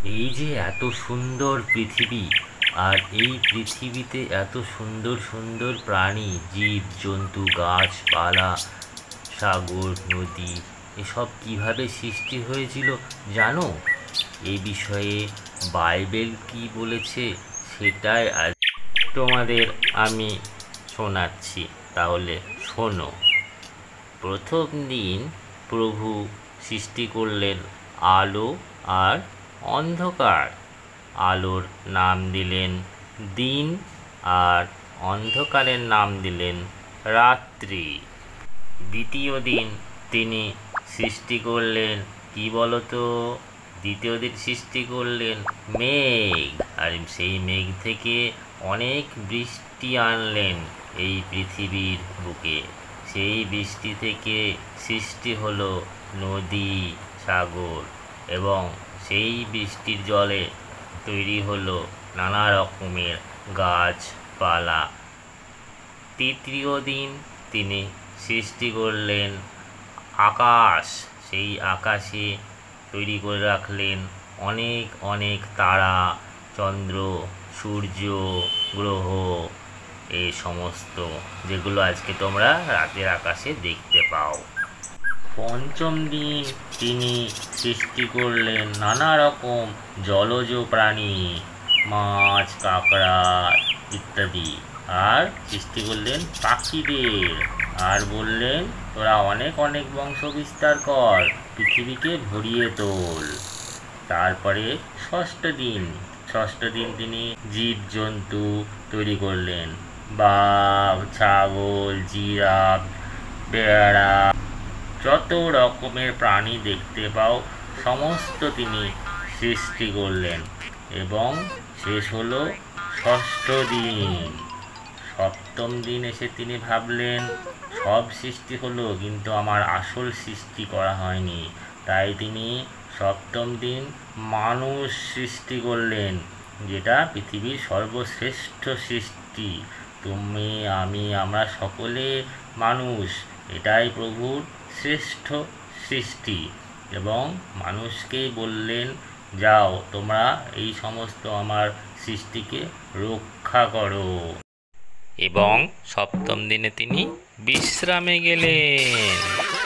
এই যে এত সুন্দর পৃথিবী, আর এই পৃথিবীতে এত সুন্দর সুন্দর প্রাণী, জীব জন্তু, গাছপালা, সাগর, নদী, এসব কিভাবে সৃষ্টি হয়েছিল জানো? এই বিষয়ে বাইবেল কি বলেছে সেটাই আজ তোমাদের আমি শোনাচ্ছি। তাহলে শোনো। প্রথম দিন প্রভু সৃষ্টি করলেন আলো আর অন্ধকার। আলোর নাম দিলেন দিন, আর অন্ধকারের নাম দিলেন রাত্রি। দ্বিতীয় দিন তিনি সৃষ্টি করলেন কি বলতো? দ্বিতীয় দিন সৃষ্টি করলেন মেঘ, আর সেই মেঘ থেকে অনেক বৃষ্টি আনলেন এই পৃথিবীর বুকে। সেই বৃষ্টি থেকে সৃষ্টি হলো নদী, সাগর, এবং সেই বৃষ্টির জলে তৈরি হলো নানা রকমের গাছপালা। তৃতীয় দিন তিনি সৃষ্টি করলেন আকাশ। সেই আকাশে তৈরি করে রাখলেন অনেক অনেক তারা, চন্দ্র, সূর্য, গ্রহ, এই সমস্ত, যেগুলো আজকে তোমরা রাতের আকাশে দেখতে পাও। পঞ্চম দিন তিনি সৃষ্টি করলেন নানা রকম জলজ প্রাণী, মাছ, কাঁকড়া ইত্যাদি। আর সৃষ্টি করলেন পাখিদের, আর বললেন তোরা অনেক অনেক বংশ বিস্তার কর, পৃথিবীকে ভরিয়ে তোল। তারপরে ষষ্ঠ দিন তিনি জীব জন্তু তৈরি করলেন, বাঘ, ছাগল, জিরাফ, বেড়া, যত রকমের প্রাণী দেখতে পাও সমস্ত তিনি সৃষ্টি করলেন। এবং শেষ হলো ষষ্ঠ দিন। সপ্তম দিন এসে তিনি ভাবলেন সব সৃষ্টি হলো, কিন্তু আমার আসল সৃষ্টি করা হয়নি। তাই তিনি সপ্তম দিন মানুষ সৃষ্টি করলেন, যেটা পৃথিবীর সর্বশ্রেষ্ঠ সৃষ্টি। তুমি, আমি, আমরা সকলে মানুষ, এটাই প্রভুর শ্রেষ্ঠ সৃষ্টি। এবং মানুষকেই বললেন যাও তোমরা এই সমস্ত আমার সৃষ্টিকে রক্ষা করো। এবং সপ্তম দিনে তিনি বিশ্রামে গেলেন।